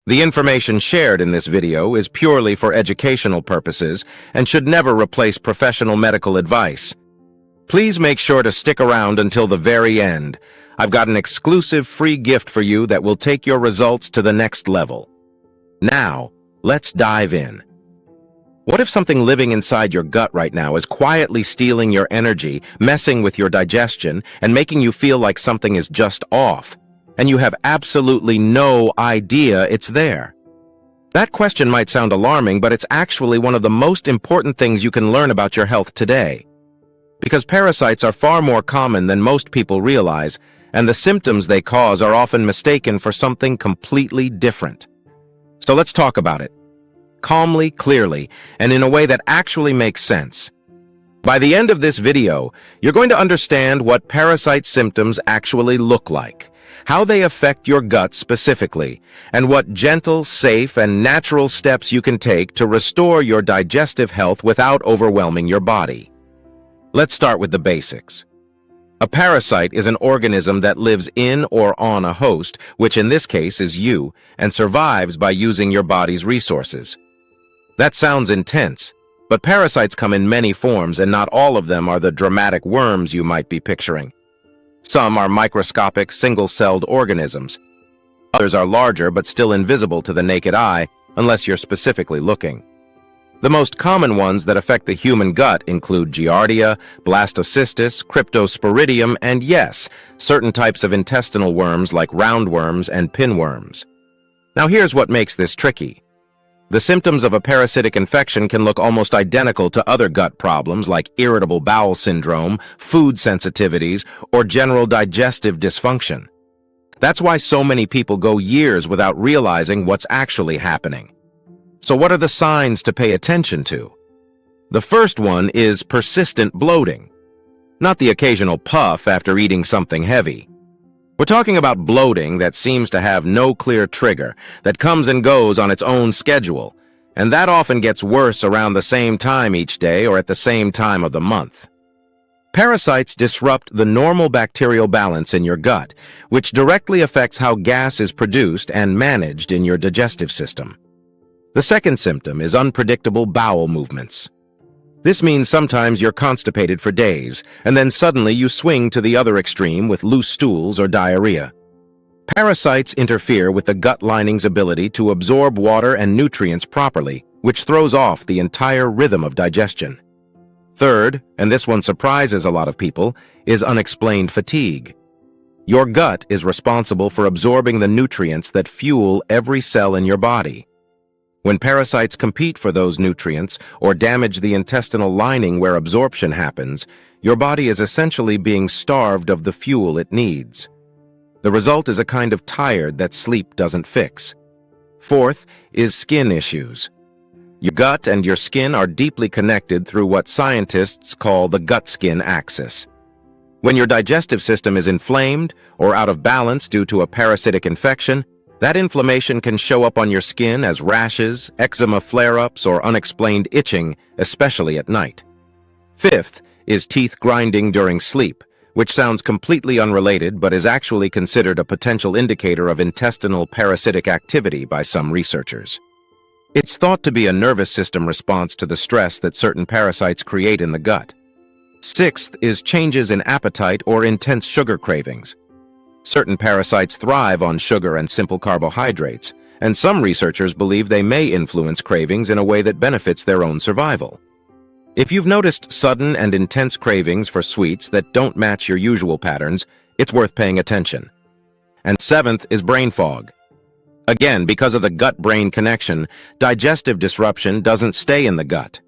The information shared in this video is purely for educational purposes and should never replace professional medical advice. Please make sure to stick around until the very end. I've got an exclusive free gift for you that will take your results to the next level. Now, let's dive in. What if something living inside your gut right now is quietly stealing your energy, messing with your digestion, and making you feel like something is just off, and you have absolutely no idea it's there? That question might sound alarming, but it's actually one of the most important things you can learn about your health today. Because parasites are far more common than most people realize, and the symptoms they cause are often mistaken for something completely different. So let's talk about it. Calmly, clearly, and in a way that actually makes sense. By the end of this video, you're going to understand what parasite symptoms actually look like, how they affect your gut specifically, and what gentle, safe, and natural steps you can take to restore your digestive health without overwhelming your body. Let's start with the basics. A parasite is an organism that lives in or on a host, which in this case is you, and survives by using your body's resources. That sounds intense, but parasites come in many forms, and not all of them are the dramatic worms you might be picturing. Some are microscopic, single-celled organisms. Others are larger but still invisible to the naked eye, unless you're specifically looking. The most common ones that affect the human gut include Giardia, Blastocystis, Cryptosporidium, and yes, certain types of intestinal worms like roundworms and pinworms. Now here's what makes this tricky. The symptoms of a parasitic infection can look almost identical to other gut problems like irritable bowel syndrome, food sensitivities, or general digestive dysfunction. That's why so many people go years without realizing what's actually happening. So what are the signs to pay attention to? The first one is persistent bloating. Not the occasional puff after eating something heavy. We're talking about bloating that seems to have no clear trigger, that comes and goes on its own schedule, and that often gets worse around the same time each day or at the same time of the month. Parasites disrupt the normal bacterial balance in your gut, which directly affects how gas is produced and managed in your digestive system. The second symptom is unpredictable bowel movements. This means sometimes you're constipated for days, and then suddenly you swing to the other extreme with loose stools or diarrhea. Parasites interfere with the gut lining's ability to absorb water and nutrients properly, which throws off the entire rhythm of digestion. Third, and this one surprises a lot of people, is unexplained fatigue. Your gut is responsible for absorbing the nutrients that fuel every cell in your body. When parasites compete for those nutrients or damage the intestinal lining where absorption happens, your body is essentially being starved of the fuel it needs. The result is a kind of tired that sleep doesn't fix. Fourth is skin issues. Your gut and your skin are deeply connected through what scientists call the gut-skin axis. When your digestive system is inflamed or out of balance due to a parasitic infection, that inflammation can show up on your skin as rashes, eczema flare-ups, or unexplained itching, especially at night. Fifth is teeth grinding during sleep, which sounds completely unrelated but is actually considered a potential indicator of intestinal parasitic activity by some researchers. It's thought to be a nervous system response to the stress that certain parasites create in the gut. Sixth is changes in appetite or intense sugar cravings. Certain parasites thrive on sugar and simple carbohydrates, and some researchers believe they may influence cravings in a way that benefits their own survival. If you've noticed sudden and intense cravings for sweets that don't match your usual patterns, it's worth paying attention. And seventh is brain fog. Again, because of the gut-brain connection, digestive disruption doesn't stay in the gut.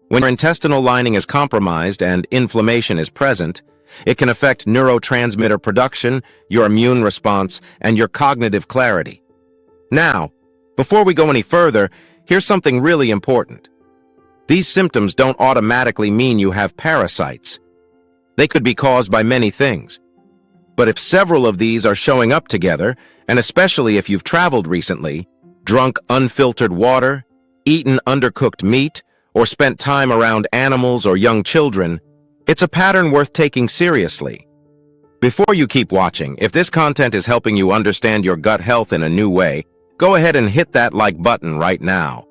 When your intestinal lining is compromised and inflammation is present, it can affect neurotransmitter production, your immune response, and your cognitive clarity. Now, before we go any further, here's something really important. These symptoms don't automatically mean you have parasites. They could be caused by many things. But if several of these are showing up together, and especially if you've traveled recently, drunk unfiltered water, eaten undercooked meat, or spent time around animals or young children, it's a pattern worth taking seriously. Before you keep watching, if this content is helping you understand your gut health in a new way, go ahead and hit that like button right now.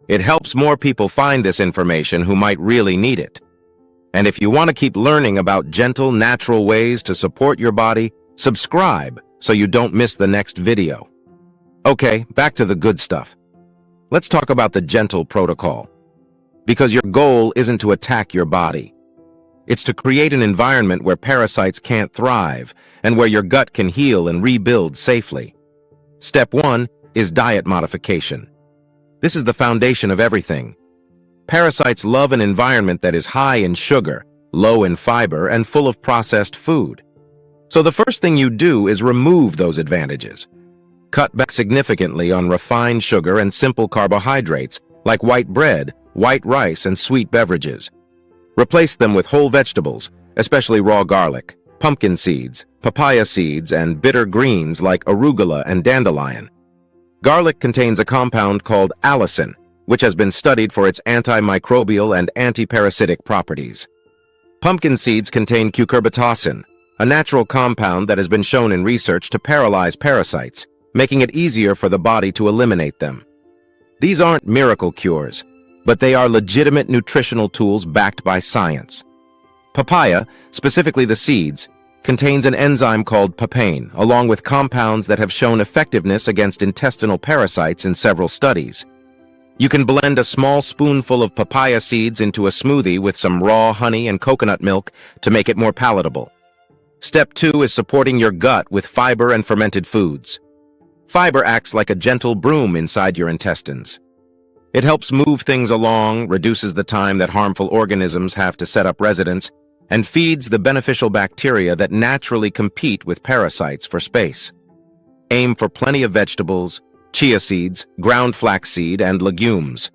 It helps more people find this information who might really need it. And if you want to keep learning about gentle, natural ways to support your body, subscribe so you don't miss the next video. Okay, back to the good stuff. Let's talk about the gentle protocol. Because your goal isn't to attack your body. It's to create an environment where parasites can't thrive and where your gut can heal and rebuild safely. Step 1 is diet modification. This is the foundation of everything. Parasites love an environment that is high in sugar, low in fiber, and full of processed food. So the first thing you do is remove those advantages. Cut back significantly on refined sugar and simple carbohydrates like white bread, white rice, and sweet beverages. Replace them with whole vegetables, especially raw garlic, pumpkin seeds, papaya seeds, and bitter greens like arugula and dandelion. Garlic contains a compound called allicin, which has been studied for its antimicrobial and antiparasitic properties. Pumpkin seeds contain cucurbitacin, a natural compound that has been shown in research to paralyze parasites, making it easier for the body to eliminate them. These aren't miracle cures, but they are legitimate nutritional tools backed by science. Papaya, specifically the seeds, contains an enzyme called papain, along with compounds that have shown effectiveness against intestinal parasites in several studies. You can blend a small spoonful of papaya seeds into a smoothie with some raw honey and coconut milk to make it more palatable. Step 2 is supporting your gut with fiber and fermented foods. Fiber acts like a gentle broom inside your intestines. It helps move things along, reduces the time that harmful organisms have to set up residence, and feeds the beneficial bacteria that naturally compete with parasites for space. Aim for plenty of vegetables, chia seeds, ground flaxseed, and legumes.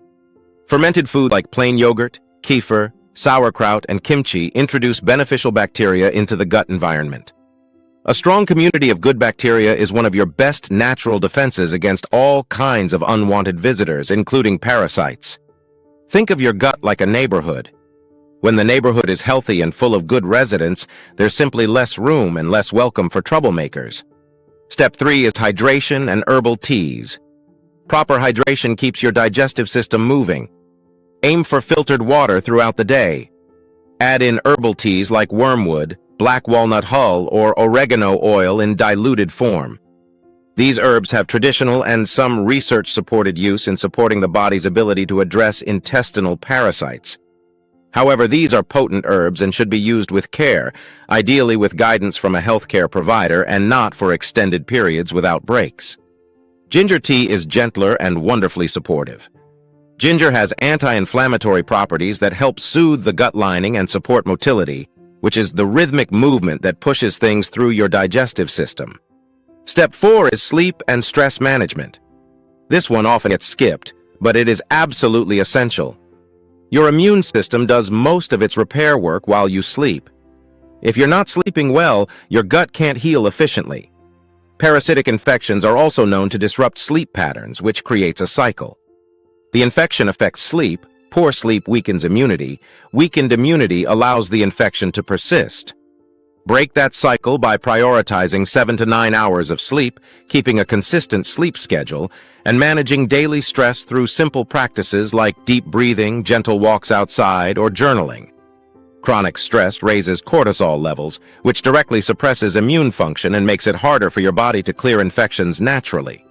Fermented food like plain yogurt, kefir, sauerkraut, and kimchi introduce beneficial bacteria into the gut environment. A strong community of good bacteria is one of your best natural defenses against all kinds of unwanted visitors, including parasites. Think of your gut like a neighborhood. When the neighborhood is healthy and full of good residents, there's simply less room and less welcome for troublemakers. Step 3 is hydration and herbal teas. Proper hydration keeps your digestive system moving. Aim for filtered water throughout the day. Add in herbal teas like wormwood, black walnut hull, or oregano oil in diluted form. These herbs have traditional and some research-supported use in supporting the body's ability to address intestinal parasites. However, these are potent herbs and should be used with care, ideally with guidance from a healthcare provider and not for extended periods without breaks. Ginger tea is gentler and wonderfully supportive. Ginger has anti-inflammatory properties that help soothe the gut lining and support motility, which is the rhythmic movement that pushes things through your digestive system. Step 4 is sleep and stress management. This one often gets skipped, but it is absolutely essential. Your immune system does most of its repair work while you sleep. If you're not sleeping well, your gut can't heal efficiently. Parasitic infections are also known to disrupt sleep patterns, which creates a cycle. The infection affects sleep. Poor sleep weakens immunity. Weakened immunity allows the infection to persist. Break that cycle by prioritizing 7 to 9 hours of sleep, keeping a consistent sleep schedule, and managing daily stress through simple practices like deep breathing, gentle walks outside, or journaling. Chronic stress raises cortisol levels, which directly suppresses immune function and makes it harder for your body to clear infections naturally.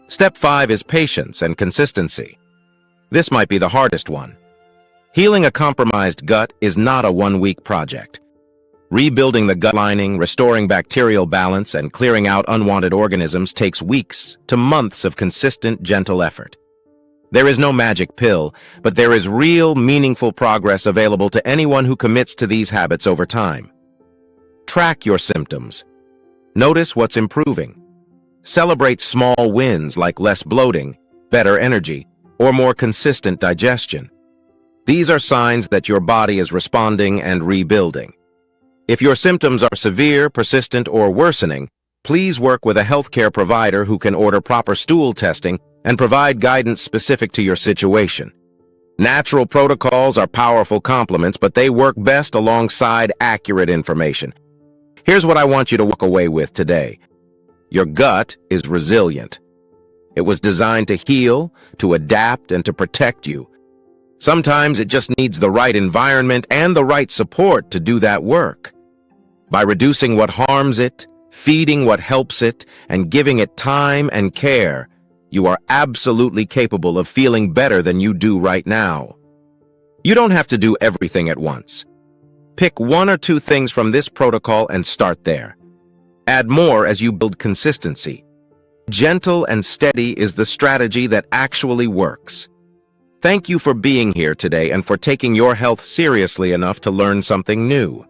Step 5 is patience and consistency. This might be the hardest one. Healing a compromised gut is not a one-week project. Rebuilding the gut lining, restoring bacterial balance, and clearing out unwanted organisms takes weeks to months of consistent, gentle effort. There is no magic pill, but there is real, meaningful progress available to anyone who commits to these habits over time. Track your symptoms. Notice what's improving. Celebrate small wins like less bloating, better energy, or more consistent digestion. These are signs that your body is responding and rebuilding. If your symptoms are severe, persistent, or worsening, please work with a healthcare provider who can order proper stool testing and provide guidance specific to your situation. Natural protocols are powerful complements, but they work best alongside accurate information. Here's what I want you to walk away with today. Your gut is resilient. It was designed to heal, to adapt, and to protect you. Sometimes it just needs the right environment and the right support to do that work. By reducing what harms it, feeding what helps it, and giving it time and care, you are absolutely capable of feeling better than you do right now. You don't have to do everything at once. Pick one or two things from this protocol and start there. Add more as you build consistency. Gentle and steady is the strategy that actually works. Thank you for being here today and for taking your health seriously enough to learn something new.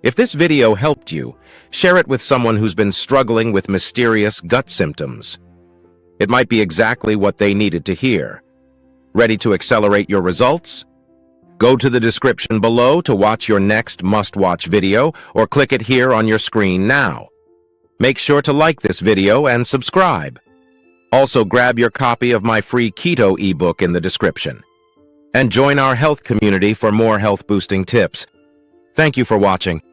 If this video helped you, share it with someone who's been struggling with mysterious gut symptoms. It might be exactly what they needed to hear. Ready to accelerate your results? Go to the description below to watch your next must-watch video, or click it here on your screen now. Make sure to like this video and subscribe. Also, grab your copy of my free keto ebook in the description. And join our health community for more health-boosting tips. Thank you for watching.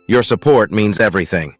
Your support means everything.